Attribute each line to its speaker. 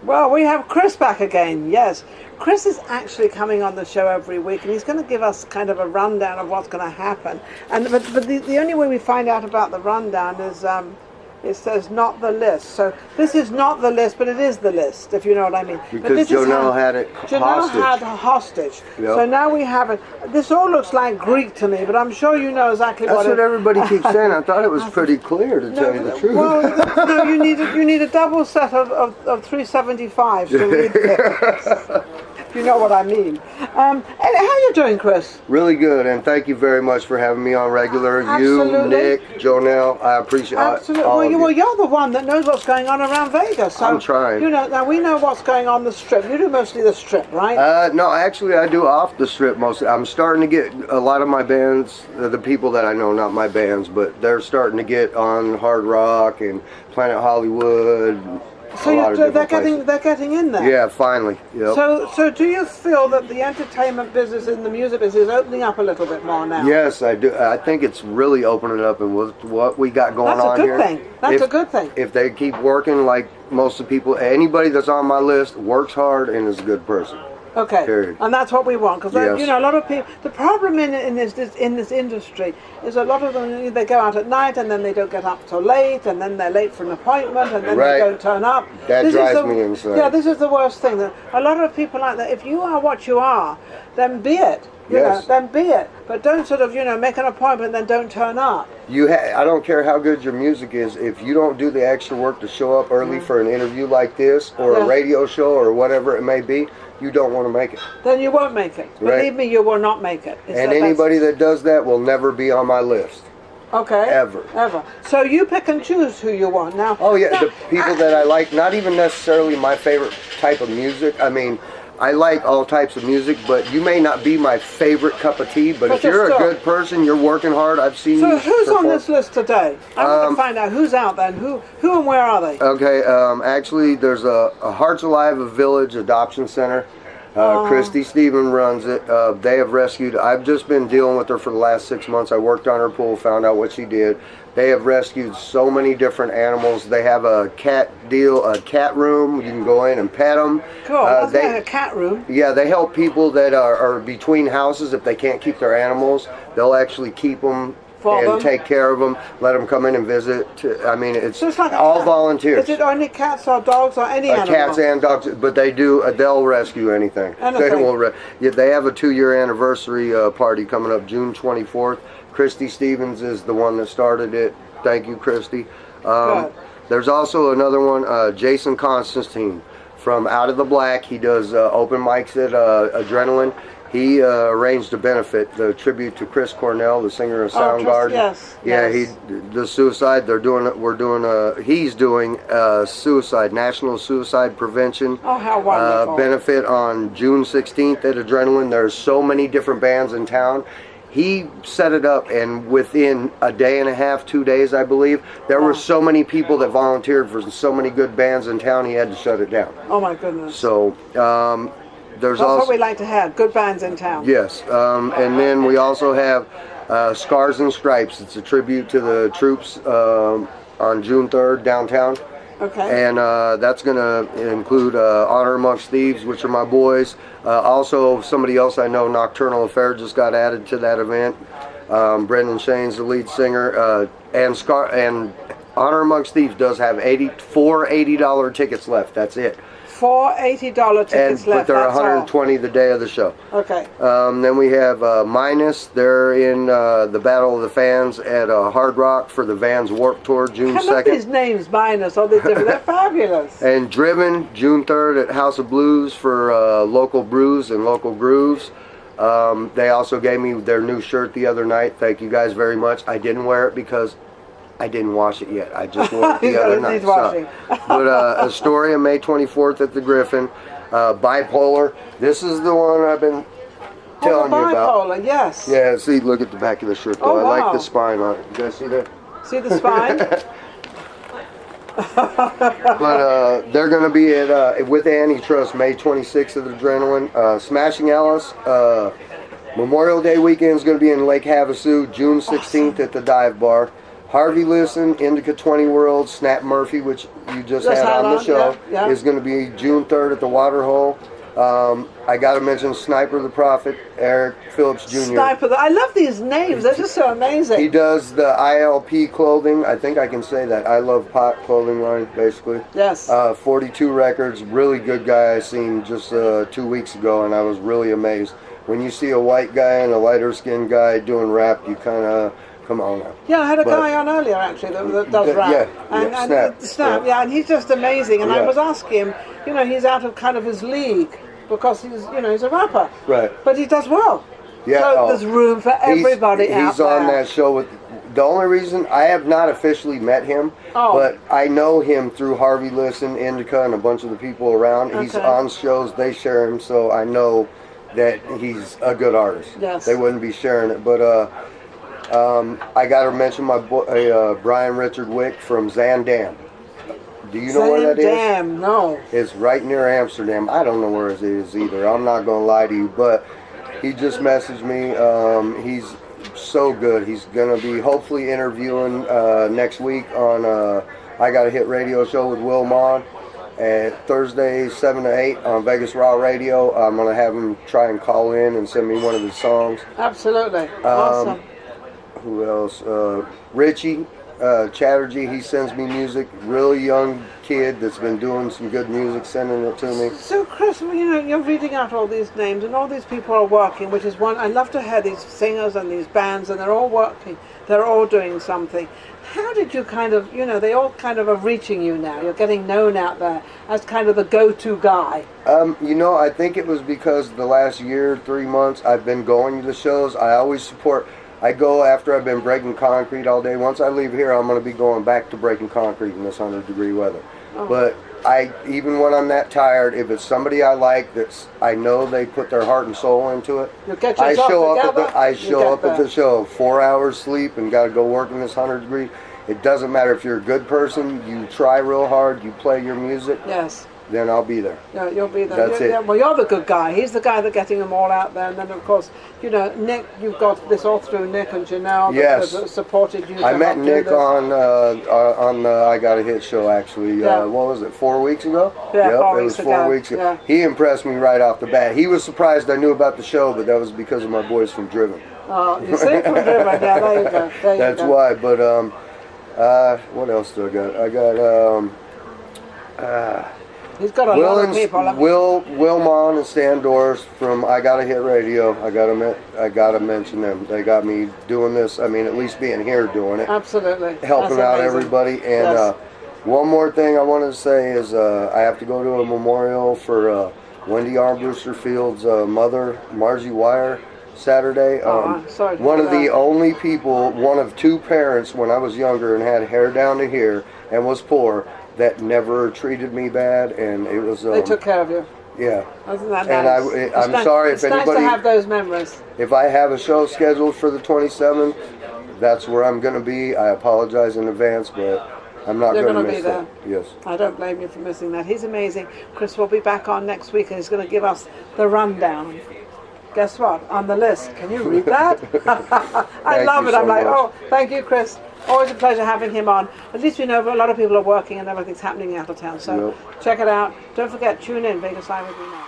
Speaker 1: Well, we have Kris back again, yes. Kris is actually coming on the show every week, and he's going to give us kind of a rundown of what's going to happen. But the only way we find out about the rundown is it says not the list. So this is not the list, but it is the list, if you know what I mean.
Speaker 2: Because Jonelle had it hostage.
Speaker 1: Jonelle had a hostage.
Speaker 2: Yep.
Speaker 1: So now we have it. This all looks like Greek to me, but I'm sure you know exactly
Speaker 2: That's
Speaker 1: what
Speaker 2: what everybody keeps saying. I thought it was pretty clear, to tell you the truth.
Speaker 1: Well, no, you need a double set of 375s to read this. You know what I mean. And how you doing, Kris?
Speaker 2: Really good, and thank you very much for having me on regular.
Speaker 1: Absolutely.
Speaker 2: You, Nick, Jonelle, I appreciate
Speaker 1: Absolutely.
Speaker 2: all of you.
Speaker 1: Well, you're the one that knows what's going on around Vegas. So,
Speaker 2: I'm trying.
Speaker 1: You know, now we know what's going on the Strip. You do mostly the Strip, right?
Speaker 2: No, actually, I do off the Strip mostly. I'm starting to get a lot of my bands, the people that I know, not my bands, but they're starting to get on Hard Rock and Planet Hollywood.
Speaker 1: So they're getting in there.
Speaker 2: Yeah, finally. Yep.
Speaker 1: So do you feel that the entertainment business and the music business is opening up a little bit more now?
Speaker 2: Yes, I do. I think it's really opening up, and with what we got going on here,
Speaker 1: that's a good thing. That's a good thing.
Speaker 2: If they keep working like most of the people, anybody that's on my list works hard and is a good person.
Speaker 1: Okay,
Speaker 2: period.
Speaker 1: And that's what we want, because
Speaker 2: yes.
Speaker 1: you know, a lot of people. The problem in this industry is a lot of them, they go out at night and then they don't get up till late, and then they're late for an appointment, and then they don't turn up.
Speaker 2: That drives me insane.
Speaker 1: Yeah, this is the worst thing. That a lot of people like that. If you are what you are, then be it. You know, then be it. But don't sort of make an appointment and then don't turn up.
Speaker 2: I don't care how good your music is. If you don't do the extra work to show up early for an interview like this, or a radio show, or whatever it may be, you don't want to make it.
Speaker 1: Then you won't make it.
Speaker 2: Right.
Speaker 1: Believe me, you will not make it.
Speaker 2: And anybody that does that will never be on my list.
Speaker 1: Okay.
Speaker 2: Ever.
Speaker 1: So you pick and choose who you want now.
Speaker 2: Oh yeah, the people that I like, not even necessarily my favorite type of music. I mean, I like all types of music, but you may not be my favorite cup of tea, but if you're a good person, you're working hard, I've seen you.
Speaker 1: So who's on this list today? I want to find out who's out there, and who and where are they?
Speaker 2: Okay, actually there's a Hearts Alive, a Village Adoption Center. Kristi Stevens runs it. They have rescued, I've just been dealing with her for the last 6 months. I worked on her pool, found out what she did. They have rescued so many different animals. They have a cat room. You can go in and pet them.
Speaker 1: Cool, that's like a cat room.
Speaker 2: Yeah, they help people that are between houses if they can't keep their animals. They'll actually keep them and take care of them, let them come in and visit. I mean, it's like all volunteers.
Speaker 1: Is it only cats or dogs or any animals?
Speaker 2: Cats and dogs, but they'll rescue anything. They have a 2-year anniversary party coming up June 24th. Kristi Stevens is the one that started it. Thank you, Kristi. There's also another one, Jason Constantine from Out of the Black. He does open mics at Adrenaline. He arranged a benefit, the tribute to Chris Cornell, the singer of Soundgarden. The suicide. He's doing suicide, National Suicide Prevention.
Speaker 1: Oh, how wonderful!
Speaker 2: Benefit on June 16th at Adrenaline. There's so many different bands in town. He set it up, and within a day and a half, 2 days, I believe, there were so many people that volunteered for so many good bands in town. He had to shut it down.
Speaker 1: Oh my goodness!
Speaker 2: So. That's
Speaker 1: what we like to have, good bands in town.
Speaker 2: Yes, and then we also have Scars and Stripes. It's a tribute to the troops on June 3rd downtown.
Speaker 1: Okay.
Speaker 2: And that's going to include Honor Amongst Thieves, which are my boys. Also, somebody else I know, Nocturnal Affair, just got added to that event. Brendan Shane's the lead singer. And Honor Amongst Thieves does have four $80 tickets left. That's it.
Speaker 1: 4 $80 tickets left.
Speaker 2: But they're $120 the day of the show.
Speaker 1: Okay.
Speaker 2: Then we have Minus. They're in the Battle of the Fans at Hard Rock for the Vans Warped Tour, June 2nd.
Speaker 1: I love these names, Minus. All these different. They're fabulous.
Speaker 2: And Driven, June 3rd at House of Blues for Local Brews and Local Grooves. They also gave me their new shirt the other night. Thank you guys very much. I didn't wear it because I didn't wash it yet. I just wore it the other night. But Astoria, May 24th at the Griffin. Bipolar. This is the one I've been telling you about.
Speaker 1: Bipolar, yes.
Speaker 2: Yeah, see, look at the back of the shirt, though. I like the spine on it. You guys see that?
Speaker 1: See the spine?
Speaker 2: But they're going to be at with Antitrust, May 26th at Adrenaline. Smashing Alice. Memorial Day weekend is going to be in Lake Havasu, June 16th at the Dive Bar. Harvey Listen, Indica 20 World, Snap Murphy, which you just had on the show, is going to be June 3rd at the Waterhole. I got to mention Sniper the Prophet, Eric Phillips Jr.
Speaker 1: Sniper, I love these names. They're just so amazing.
Speaker 2: He does the ILP clothing. I think I can say that. I Love Pot clothing line, basically.
Speaker 1: Yes.
Speaker 2: 42 Records, really good guy I seen just 2 weeks ago, and I was really amazed. When you see a white guy and a lighter skinned guy doing rap, you kind of... Come on now.
Speaker 1: Yeah, I had a guy on earlier actually that does rap.
Speaker 2: Snap.
Speaker 1: Yeah, and he's just amazing. And I was asking him, you know, he's out of kind of his league because he's, you know, he's a rapper.
Speaker 2: Right.
Speaker 1: But he does well.
Speaker 2: Yeah.
Speaker 1: So there's room for everybody out
Speaker 2: He's
Speaker 1: there.
Speaker 2: on that show with. The only reason I have not officially met him, but I know him through Harvey Listen, Indica, and a bunch of the people around. He's on shows. They share him, so I know that he's a good artist.
Speaker 1: Yes.
Speaker 2: They wouldn't be sharing it, but. I got to mention my boy, Brian Richard Wick from Zandam. Do you know where that is?
Speaker 1: Zandam, no.
Speaker 2: It's right near Amsterdam. I don't know where it is either. I'm not going to lie to you, but he just messaged me. He's so good. He's going to be hopefully interviewing next week on I Got a Hit radio show with Will Maughan at Thursday 7 to 8 on Vegas Raw Radio. I'm going to have him try and call in and send me one of his songs.
Speaker 1: Absolutely. Awesome.
Speaker 2: Who else? Richie Chatterjee, he sends me music. Really young kid that's been doing some good music, sending it to me.
Speaker 1: So, Chris, you know, you're reading out all these names, and all these people are working, which is one. I love to hear these singers and these bands, and they're all working. They're all doing something. How did you kind of, you know, they all kind of are reaching you now. You're getting known out there as kind of the go-to guy.
Speaker 2: You know, I think it was because the last year, 3 months, I've been going to the shows. I always support. I go after I've been breaking concrete all day. Once I leave here, I'm going to be going back to breaking concrete in this 100-degree weather. But even when I'm that tired, if it's somebody I like that's I know they put their heart and soul into it, I show up at the show. 4 hours sleep and got to go work in this 100-degree. It doesn't matter if you're a good person. You try real hard. You play your music.
Speaker 1: Yes.
Speaker 2: Then I'll be there.
Speaker 1: Yeah, you'll be there.
Speaker 2: That's it.
Speaker 1: Yeah, well, you're the good guy. He's the guy that's getting them all out there. And then, of course, you know, Nick, you've got this all through Nick and Janelle that supported you.
Speaker 2: I met Nick on the I Got a Hit show, actually. What was it, 4 weeks ago?
Speaker 1: Yeah,
Speaker 2: yep, it was 4 weeks ago. Yeah. He impressed me right off the bat. He was surprised I knew about the show, but that was because of my boys from Driven.
Speaker 1: Oh, you see, from Driven. Yeah, there you go.
Speaker 2: That's why. But what else do I got? I got
Speaker 1: he's got a lot of people.
Speaker 2: Will Maughan and Stan Doris from I Got a Hit Radio. I gotta mention them. They got me doing this. I mean, at least being here doing it.
Speaker 1: Absolutely.
Speaker 2: Helping out everybody. And one more thing I wanted to say is I have to go to a memorial for Wendy Armbruster Field's mother, Margie Wire, Saturday. One of the only people, one of two parents when I was younger and had hair down to here and was poor, that never treated me bad, and it was.
Speaker 1: They took care of you.
Speaker 2: Yeah.
Speaker 1: Isn't that
Speaker 2: nice? And I'm sorry if anybody.
Speaker 1: It's nice to have those memories.
Speaker 2: If I have a show scheduled for the 27th, that's where I'm going to be. I apologize in advance, but I'm not going to miss that. Yes.
Speaker 1: I don't blame you for missing that. He's amazing. Chris will be back on next week, and he's going to give us the rundown. Guess what? On the list. Can you read that? I love it. I'm like, oh, thank you, Chris. Always a pleasure having him on. At least we know a lot of people are working and everything's happening out of town. So check it out. Don't forget, tune in. Vegas Live with me now.